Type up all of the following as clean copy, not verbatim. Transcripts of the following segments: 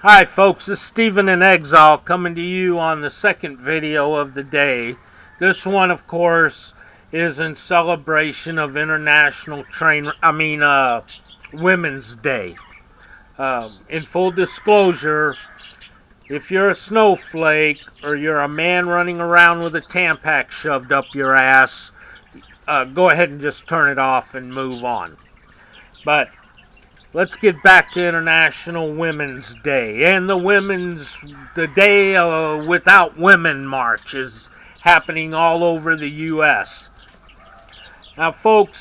Hi folks, this is Stephen in Exile coming to you on the second video of the day. This one, of course, is in celebration of International Women's Day. In full disclosure, if you're a snowflake or you're a man running around with a Tampax shoved up your ass, go ahead and just turn it off and move on. But let's get back to International Women's Day. And the Day Without Women March is happening all over the U.S. Now, folks,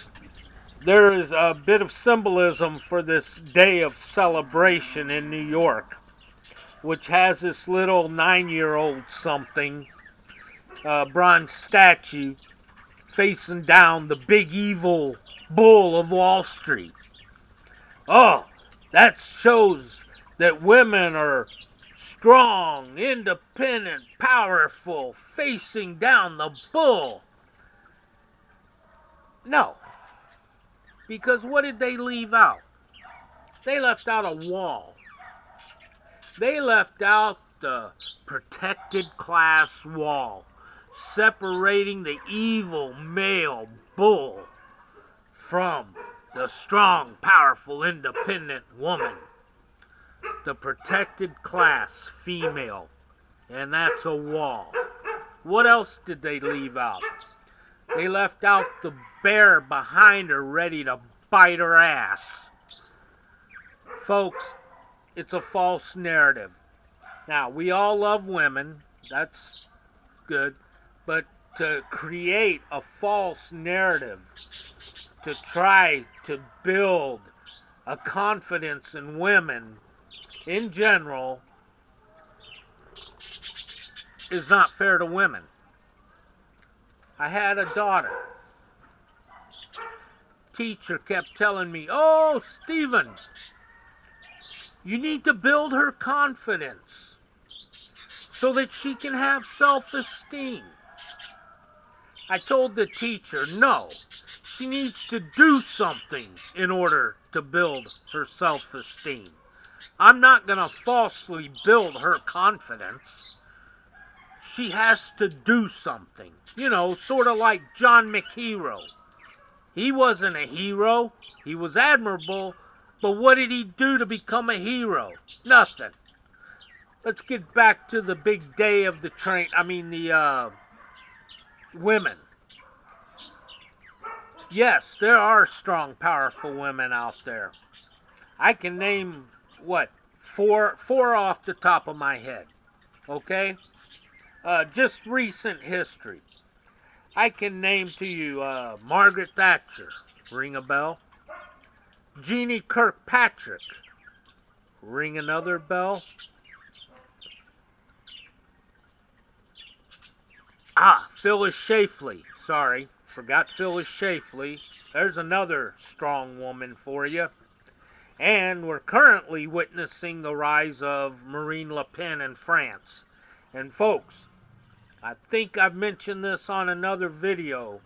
there is a bit of symbolism for this day of celebration in New York, which has this little 9-year-old something, bronze statue, facing down the big evil bull of Wall Street. Oh, that shows that women are strong, independent, powerful, facing down the bull. No, because what did they leave out? They left out a wall. They left out the protected class wall, separating the evil male bull from the strong, powerful, independent woman. The protected class female. And that's a wall. What else did they leave out? They left out the bear behind her ready to bite her ass. Folks, it's a false narrative. Now, we all love women. That's good. But to create a false narrative, to try to build a confidence in women in general, is not fair to women. I had a daughter. Teacher kept telling me, "Oh, Stephen, you need to build her confidence so that she can have self-esteem." I told the teacher, no, she needs to do something in order to build her self-esteem. I'm not going to falsely build her confidence. She has to do something. You know, sort of like John McHero. He wasn't a hero. He was admirable. But what did he do to become a hero? Nothing. Let's get back to the big day of the women. Yes, there are strong, powerful women out there. I can name, four off the top of my head. Okay? Just recent history. I can name to you Margaret Thatcher. Ring a bell? Jeannie Kirkpatrick. Ring another bell? Phyllis Schlafly. Sorry, forgot Phyllis Schlafly. There's another strong woman for you. And we're currently witnessing the rise of Marine Le Pen in France. And folks, I think I've mentioned this on another video.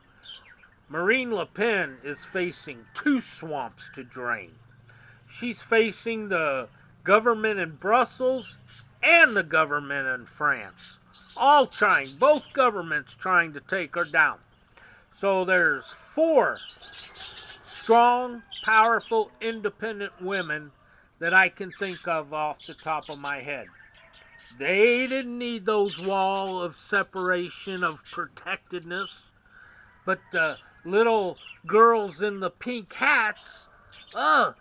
Marine Le Pen is facing two swamps to drain. She's facing the government in Brussels and the government in France. Both governments trying to take her down. So there's 4 strong, powerful, independent women that I can think of off the top of my head. They didn't need those walls of separation, of protectedness. But the little girls in the pink hats, oh,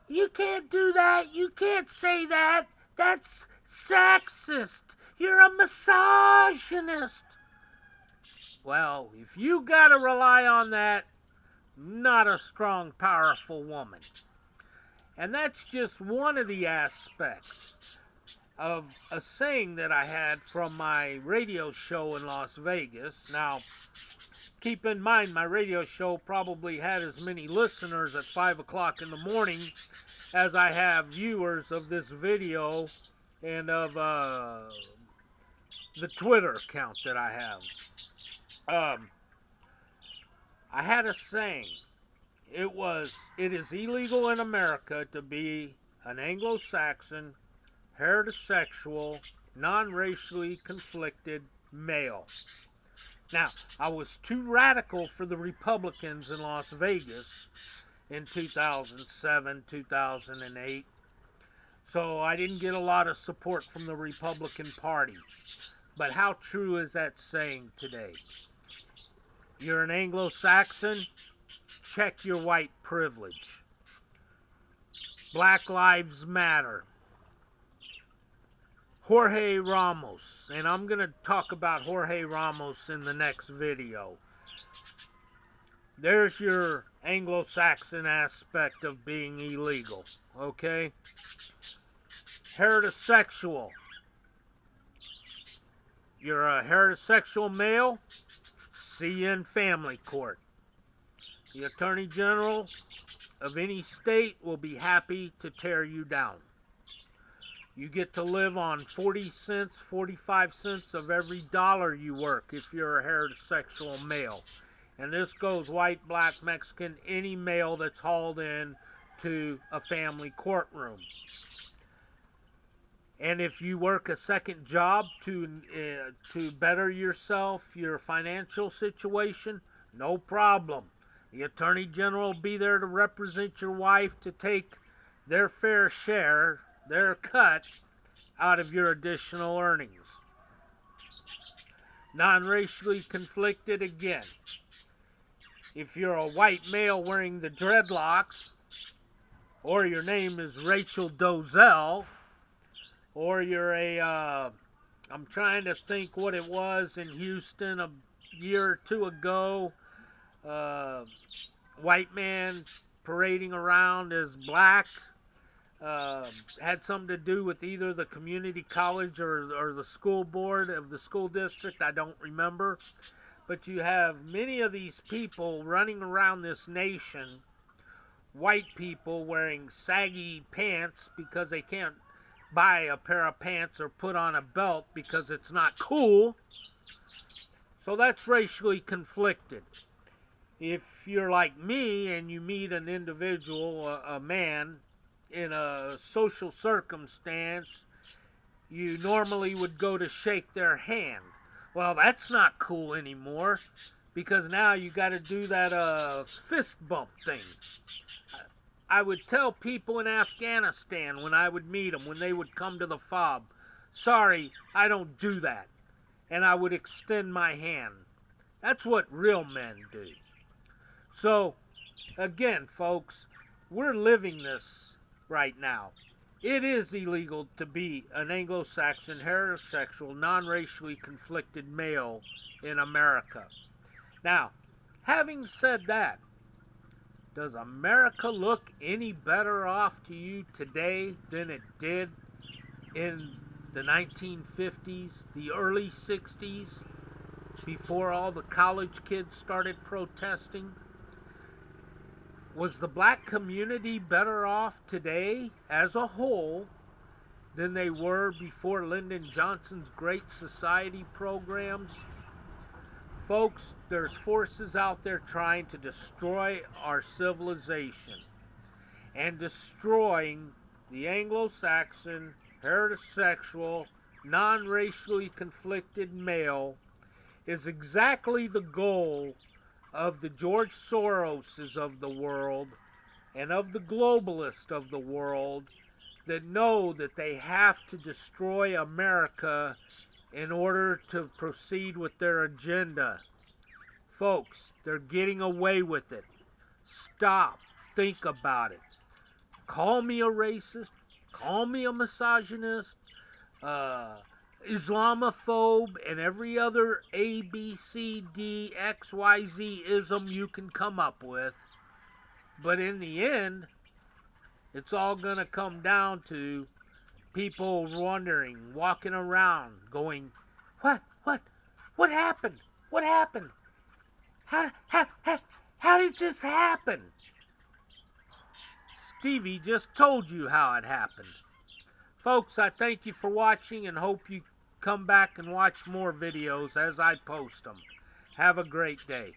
you can't do that. You can't say that. That's sexist. You're a misogynist. Well, if you gotta rely on that, not a strong, powerful woman. And that's just one of the aspects of a saying that I had from my radio show in Las Vegas. Now, keep in mind, my radio show probably had as many listeners at 5 o'clock in the morning as I have viewers of this video and of the Twitter account that I have. I had a saying. It is illegal in America to be an Anglo-Saxon, heterosexual, non-racially conflicted male. Now, I was too radical for the Republicans in Las Vegas in 2007, 2008, so I didn't get a lot of support from the Republican Party. But how true is that saying today? You're an Anglo-Saxon? Check your white privilege. Black Lives Matter. Jorge Ramos, and I'm going to talk about Jorge Ramos in the next video. There's your Anglo-Saxon aspect of being illegal, okay? Heterosexual. You're a heterosexual male? See you in family court. The Attorney General of any state will be happy to tear you down. You get to live on 40 cents, 45 cents of every dollar you work if you're a heterosexual male. And this goes white, black, Mexican, any male that's hauled in to a family courtroom. And if you work a second job to better yourself, your financial situation, no problem. The Attorney General will be there to represent your wife to take their fair share, their cut, out of your additional earnings. Non-racially conflicted again. If you're a white male wearing the dreadlocks, or your name is Rachel Dozell, or you're I'm trying to think what it was in Houston a year or two ago, white man parading around as black, had something to do with either the community college or the school board of the school district, I don't remember. But you have many of these people running around this nation, white people wearing saggy pants because they can't buy a pair of pants or put on a belt because it's not cool. So that's racially conflicted. If you're like me and you meet an individual, a man, in a social circumstance, you normally would go to shake their hand. Well, that's not cool anymore because now you got to do that fist bump thing. I would tell people in Afghanistan when I would meet them, when they would come to the fob, sorry, I don't do that. And I would extend my hand. That's what real men do. So, again, folks, we're living this right now. It is illegal to be an Anglo-Saxon, heterosexual, non-racially conflicted male in America. Now, having said that, does America look any better off to you today than it did in the 1950s, the early 60s, before all the college kids started protesting? Was the black community better off today as a whole than they were before Lyndon Johnson's Great Society programs? Folks, there's forces out there trying to destroy our civilization, and destroying the Anglo-Saxon, heterosexual, non-racially conflicted male is exactly the goal of the George Soroses of the world and of the globalists of the world that know that they have to destroy America in order to proceed with their agenda. Folks, they're getting away with it. Stop. Think about it. Call me a racist. Call me a misogynist. Islamophobe, and every other A, B, C, D, X, Y, Z ism you can come up with. But in the end, it's all going to come down to people wondering, walking around, going, what happened? What happened? How did this happen? Stevie just told you how it happened. Folks, I thank you for watching and hope you come back and watch more videos as I post them. Have a great day.